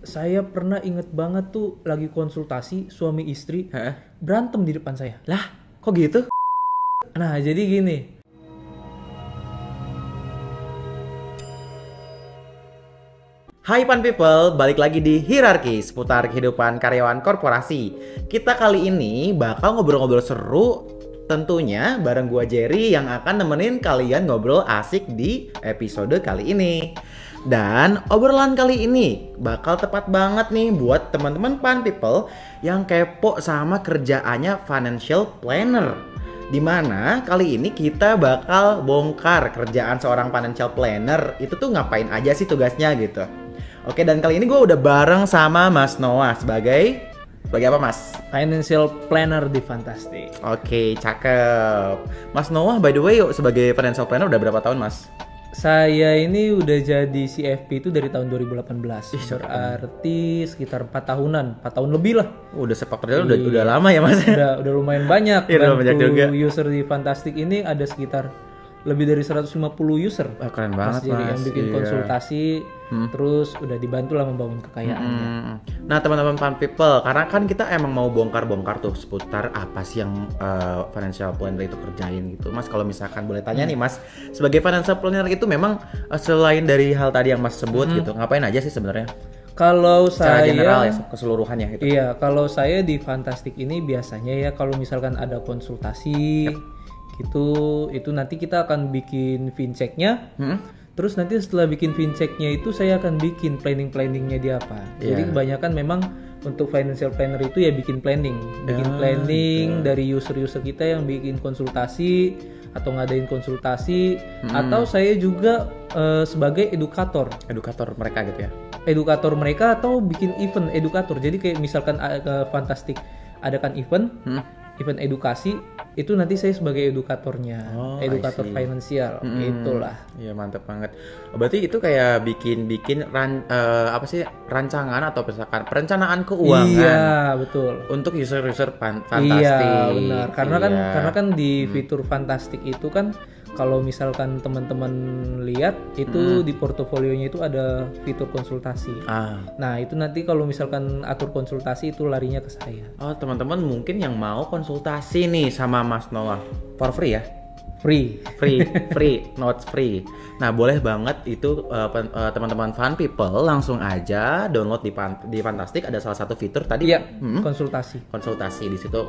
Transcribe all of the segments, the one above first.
Saya pernah inget banget tuh lagi konsultasi suami istri Heeh. berantem di depan saya. Lah, kok gitu? Nah, jadi gini. Hai Pan People, balik lagi di Hierarki seputar kehidupan karyawan korporasi. Kita kali ini bakal ngobrol-ngobrol seru tentunya bareng gua Jerry yang akan nemenin kalian ngobrol asik di episode kali ini. Dan obrolan kali ini bakal tepat banget nih buat teman-teman Pan People yang kepo sama kerjaannya financial planner. Dimana kali ini kita bakal bongkar kerjaan seorang financial planner itu tuh ngapain aja sih tugasnya gitu. Oke, dan kali ini gue udah bareng sama Mas Noah sebagai apa Mas? Financial planner di Fantastic. Oke, cakep. Mas Noah by the way sebagai financial planner udah berapa tahun Mas? Saya ini udah jadi CFP itu dari tahun 2018. Ih, cakep. Berarti sekitar 4 tahunan, 4 tahun lebih lah. Udah sepak terjal udah lama ya Mas? Udah lumayan banyak. Iya, udah banyak juga. User di Fantastic ini ada sekitar lebih dari 150 user. Keren banget Jadi Mas. yang bikin Iya. konsultasi, terus udah dibantu lah membangun kekayaannya. Nah teman-teman Pan People, karena kan kita emang mau bongkar-bongkar tuh seputar apa sih yang financial planner itu kerjain gitu. Mas kalau misalkan boleh tanya nih Mas, sebagai financial planner itu memang selain dari hal tadi yang Mas sebut gitu, ngapain aja sih sebenarnya? Kalau Secara saya, general ya, keseluruhannya gitu. iya, kalau saya di Fantastic ini biasanya ya kalau misalkan ada konsultasi gitu, itu nanti kita akan bikin finchecknya. Terus nanti setelah bikin finchecknya itu saya akan bikin planningnya dia apa. Jadi Iya. kebanyakan memang untuk financial planner itu ya bikin planning dari user-user kita yang bikin konsultasi atau ngadain konsultasi, atau saya juga sebagai edukator Mereka gitu ya. edukator mereka atau bikin event edukator. Jadi kayak misalkan Fantastic adakan event edukasi, itu nanti saya sebagai edukatornya, Oh, I edukator see. finansial. Itulah. Iya mantap banget. Berarti itu kayak bikin rancangan atau misalkan perencanaan keuangan Iya, betul. untuk user-user Fantastic. Iya, benar. Karena Iya. kan di fitur Fantastic itu kan kalau misalkan teman-teman lihat itu di portofolionya itu ada fitur konsultasi. Nah, itu nanti kalau misalkan atur konsultasi itu larinya ke saya. Oh teman-teman mungkin yang mau konsultasi nih sama Mas Noah for free ya? Free. Free, not free. Nah boleh banget itu teman-teman Fan People langsung aja download di Fantastic, ada salah satu fitur tadi. Iya, konsultasi. Di situ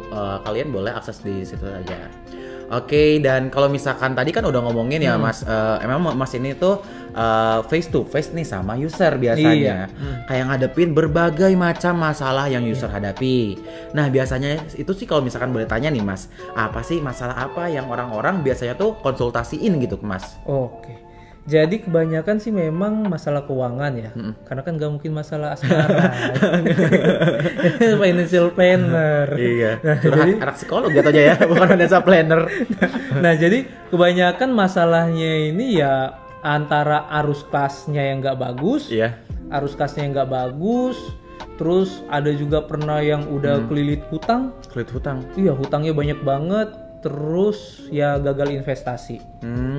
kalian boleh akses di situ aja. Oke, dan kalau misalkan tadi kan udah ngomongin ya Mas, emang Mas ini tuh face to face nih sama user biasanya, kayak ngadepin berbagai macam masalah yang user hadapi. Nah biasanya itu sih kalau misalkan boleh tanya nih Mas, apa sih masalah apa yang orang-orang biasanya tuh konsultasiin gitu ke Mas? Oke. Jadi kebanyakan sih memang masalah keuangan ya. Karena kan gak mungkin masalah asmara. Financial planner. Iya. Nah, Curhat anak psikolog jatuhnya ya, bukan financial planner. Nah, jadi kebanyakan masalahnya ini ya antara arus kasnya yang gak bagus. Iya. Arus kasnya yang gak bagus. Terus ada juga pernah yang udah kelilit hutang. Kulit hutang. Iya, hutangnya banyak banget. Terus ya gagal investasi.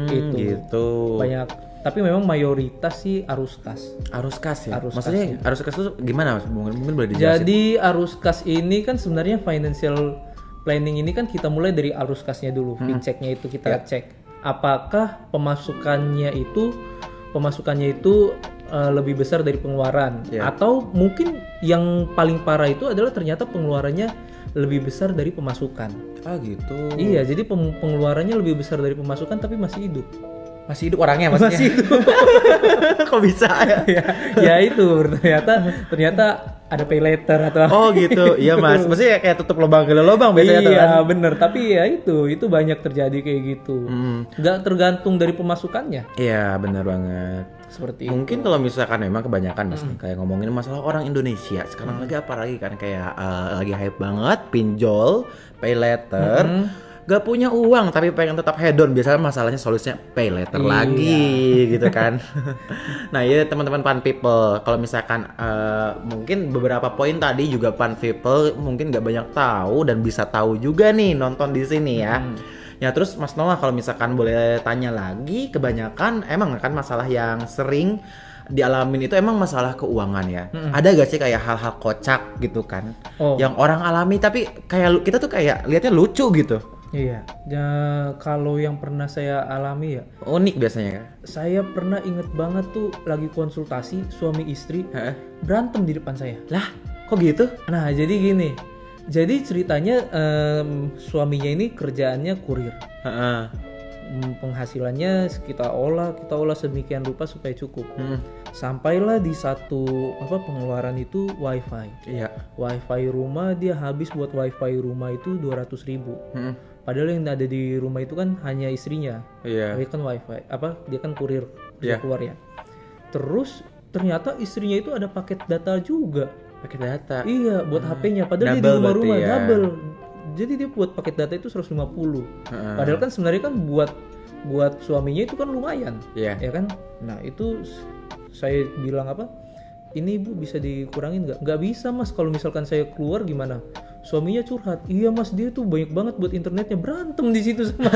Itu. Gitu. Banyak, tapi memang mayoritas sih arus kas. Arus kas ya? Arus Maksudnya kas, arus kas itu gimana Mas? Mungkin boleh dijelasin. Jadi arus kas ini kan sebenarnya financial planning ini kan kita mulai dari arus kasnya dulu, finchecknya itu kita cek apakah pemasukannya itu lebih besar dari pengeluaran, atau mungkin yang paling parah itu adalah ternyata pengeluarannya lebih besar dari pemasukan. Gitu. Iya, jadi pengeluarannya lebih besar dari pemasukan tapi masih hidup. Masih hidup orangnya maksudnya? Masih hidup. Kok bisa ya? ya itu ternyata ada pay later atau apa. Oh gitu, iya Mas. Maksudnya kayak tutup lubang ke lubang biasanya tuh iya kan? bener, tapi ya itu banyak terjadi kayak gitu. Nggak tergantung dari pemasukannya Iya benar banget. seperti itu. Mungkin kalau misalkan memang kebanyakan Mas nih, kayak ngomongin masalah orang Indonesia sekarang lagi apalagi kan kayak lagi hype banget pinjol, pay later. Gak punya uang tapi pengen tetap hedon, biasanya masalahnya solusinya pay later lagi gitu kan. Nah ya teman-teman Pan People, kalau misalkan mungkin beberapa poin tadi juga Pan People mungkin gak banyak tahu dan bisa tahu juga nih nonton di sini ya. Ya terus Mas Noah kalau misalkan boleh tanya lagi, kebanyakan emang kan masalah yang sering dialamin itu emang masalah keuangan ya. Ada gak sih kayak hal-hal kocak gitu kan, yang orang alami tapi kayak kita tuh kayak lihatnya lucu gitu? Iya, ya, kalau yang pernah saya alami ya unik biasanya kan? Saya pernah inget banget tuh lagi konsultasi suami istri berantem di depan saya. Lah, kok gitu? Nah, jadi gini. Jadi ceritanya suaminya ini kerjaannya kurir. Penghasilannya kita olah sedemikian rupa supaya cukup. Sampailah di satu pengeluaran itu wifi. Iya. Wifi rumah dia habis buat wifi rumah itu 200.000. Padahal yang ada di rumah itu kan hanya istrinya. Iya. Dia kan wifi dia kan kurir keluar ya. Terus ternyata istrinya itu ada paket data juga. Paket data. Iya, buat HP-nya. Padahal dia di rumah-rumah double. Jadi dia buat paket data itu 150. Padahal kan sebenarnya kan buat suaminya itu kan lumayan. Iya. Ya kan? Nah, itu saya bilang ini ibu bisa dikurangin nggak? Nggak bisa mas, kalau misalkan saya keluar gimana? Suaminya curhat, iya mas dia tuh banyak banget buat internetnya, berantem di situ sama.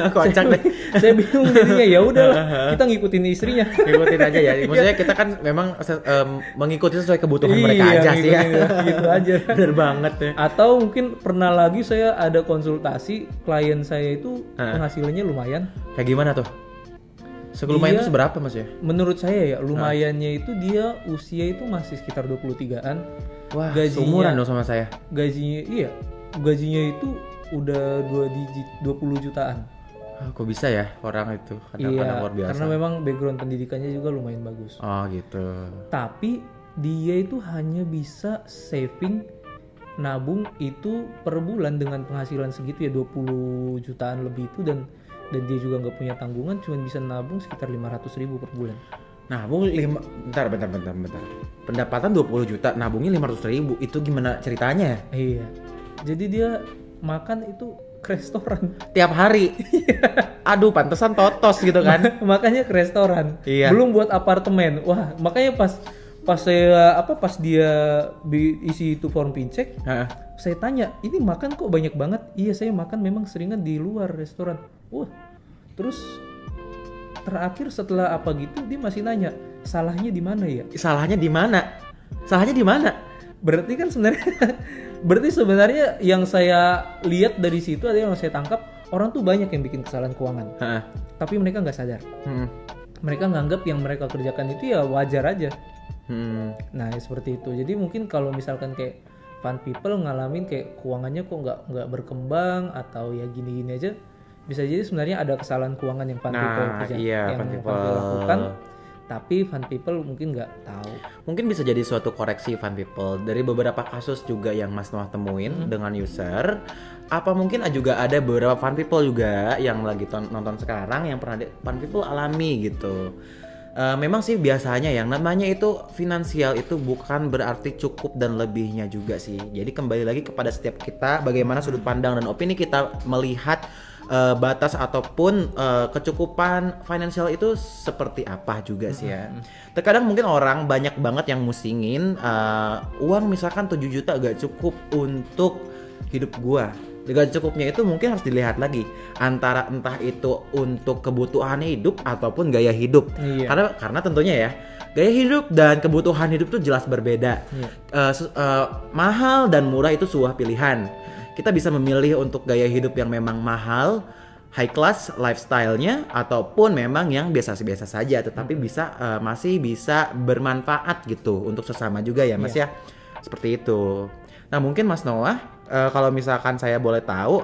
Kocak deh. Saya bingung jadinya, ya udahlah kita ngikutin istrinya. Ngikutin aja ya. Maksudnya kita kan memang mengikuti sesuai kebutuhan mereka aja sih ya. Gitu aja. Bener banget ya. Atau mungkin pernah lagi saya ada konsultasi, klien saya itu penghasilannya lumayan. Kayak gimana tuh? Lumayan itu seberapa mas ya? Menurut saya ya lumayannya itu dia usia itu masih sekitar 23-an. Wah, seumuran dong sama saya. Gajinya itu udah 2 digit, 20 jutaan. Kok bisa ya orang itu kadang-kadang luar biasa. Karena memang background pendidikannya juga lumayan bagus. Oh gitu. Tapi dia itu hanya bisa saving nabung itu per bulan dengan penghasilan segitu ya 20 jutaan lebih itu dan dia juga nggak punya tanggungan, cuma bisa nabung sekitar 500.000 per bulan. Nabung bentar. Pendapatan 20 juta, nabungnya 500.000. Itu gimana ceritanya? Iya. Jadi dia makan itu ke restoran tiap hari. Aduh, pantesan totos gitu kan. Makanya ke restoran. Iya. Belum buat apartemen. Wah, makanya pas dia isi itu form pincek, saya tanya, "Ini makan kok banyak banget?" "Iya, saya makan memang seringan di luar restoran." Wah. Terus terakhir setelah gitu dia masih nanya, salahnya di mana ya? Salahnya di mana? Berarti sebenarnya yang saya lihat dari situ ada yang saya tangkap, orang tuh banyak yang bikin kesalahan keuangan. Tapi mereka nggak sadar. Mereka nganggap yang mereka kerjakan itu ya wajar aja. Nah, seperti itu. Jadi mungkin kalau misalkan kayak fun people ngalamin kayak keuangannya kok nggak berkembang atau ya gini-gini aja, bisa jadi sebenarnya ada kesalahan keuangan yang fun people lakukan, tapi fun people mungkin nggak tahu. Mungkin bisa jadi suatu koreksi fun people dari beberapa kasus juga yang Mas Noah temuin dengan user. Apa mungkin juga ada beberapa fun people juga yang lagi nonton sekarang yang pernah fun people alami gitu. Memang sih biasanya yang namanya itu finansial itu bukan berarti cukup dan lebihnya juga sih. Jadi kembali lagi kepada setiap kita bagaimana sudut pandang dan opini kita melihat batas ataupun kecukupan finansial itu seperti apa juga sih ya. Terkadang mungkin orang banyak banget yang musingin uang misalkan 7 juta gak cukup untuk hidup gua. Gak cukupnya itu mungkin harus dilihat lagi antara entah itu untuk kebutuhan hidup ataupun gaya hidup. Karena tentunya ya gaya hidup dan kebutuhan hidup itu jelas berbeda. Mahal dan murah itu sebuah pilihan. Kita bisa memilih untuk gaya hidup yang memang mahal, high class lifestyle-nya, ataupun memang yang biasa-biasa saja, tetapi masih bisa bermanfaat gitu untuk sesama juga ya Mas ya. Seperti itu. Nah mungkin Mas Noah, kalau misalkan saya boleh tahu,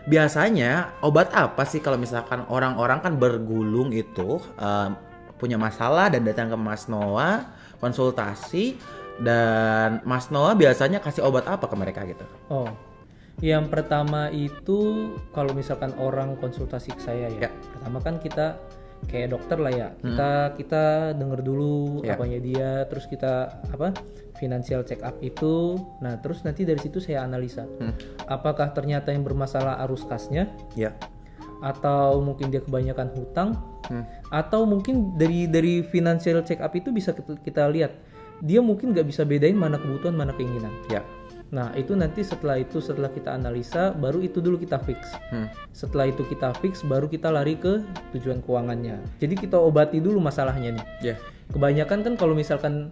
biasanya obat apa sih kalau misalkan orang-orang kan bergulung itu punya masalah dan datang ke Mas Noah konsultasi, dan Mas Noah biasanya kasih obat apa ke mereka gitu? Oh, yang pertama itu kalau misalkan orang konsultasi ke saya ya, pertama kan kita kayak dokter lah ya, kita denger dulu apanya dia, terus kita financial check up itu. Nah terus nanti dari situ saya analisa apakah ternyata yang bermasalah arus kasnya, atau mungkin dia kebanyakan hutang, atau mungkin dari financial check up itu bisa kita lihat dia mungkin nggak bisa bedain mana kebutuhan mana keinginan. Nah itu nanti setelah kita analisa baru itu dulu kita fix. Setelah itu kita fix baru kita lari ke tujuan keuangannya. Jadi kita obati dulu masalahnya nih. kebanyakan kan kalau misalkan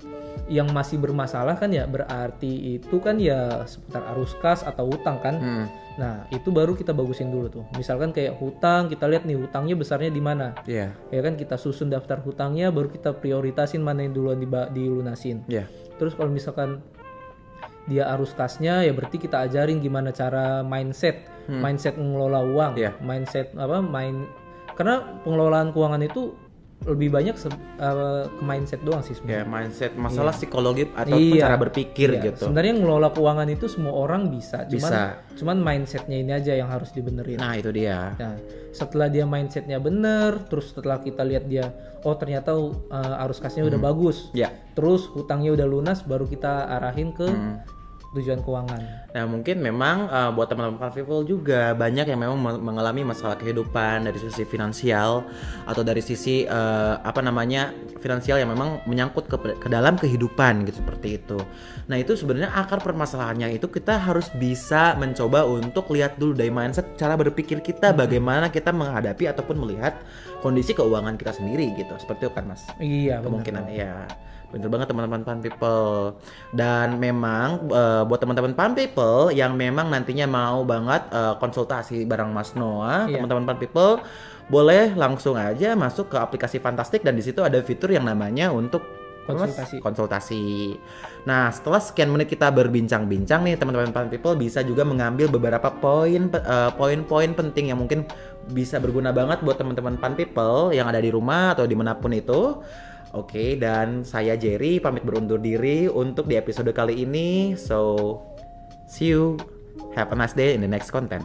yang masih bermasalah kan ya berarti itu kan ya seputar arus kas atau hutang kan. Nah itu baru kita bagusin dulu tuh. Misalkan kayak hutang, kita lihat nih hutangnya besarnya di mana. Ya kan kita susun daftar hutangnya, baru kita prioritasin mana yang duluan dilunasin. Terus kalau misalkan dia arus kasnya ya berarti kita ajarin gimana cara mindset mengelola uang, karena pengelolaan keuangan itu lebih banyak ke mindset doang sih sebenarnya. Mindset, masalah psikologi ataupun cara berpikir gitu. Sebenarnya ngelola keuangan itu semua orang bisa. Cuman mindsetnya ini aja yang harus dibenerin. Nah itu dia. Nah, setelah dia mindsetnya bener, terus setelah kita lihat dia, oh ternyata arus kasnya udah bagus. Terus hutangnya udah lunas, baru kita arahin ke tujuan keuangan. Nah mungkin memang buat teman-teman Fun People juga banyak yang memang mengalami masalah kehidupan dari sisi finansial atau dari sisi finansial yang memang menyangkut ke dalam kehidupan gitu, seperti itu. Nah itu sebenarnya akar permasalahannya itu kita harus bisa mencoba untuk lihat dulu dari mindset, cara berpikir kita, bagaimana kita menghadapi ataupun melihat kondisi keuangan kita sendiri gitu, seperti itu kan Mas? Iya, kemungkinan ya. Bener banget teman-teman Fun People. Dan memang buat teman-teman Fun People yang memang nantinya mau banget konsultasi bareng Mas Noah, teman-teman Fun People boleh langsung aja masuk ke aplikasi Fantastic, dan di situ ada fitur yang namanya untuk konsultasi. Nah, setelah sekian menit kita berbincang-bincang nih teman-teman Fun People bisa juga mengambil beberapa poin-poin penting yang mungkin bisa berguna banget buat teman-teman Fun People yang ada di rumah atau dimanapun itu. Oke, dan saya Jerry pamit berundur diri untuk di episode kali ini. So, see you. Have a nice day in the next content.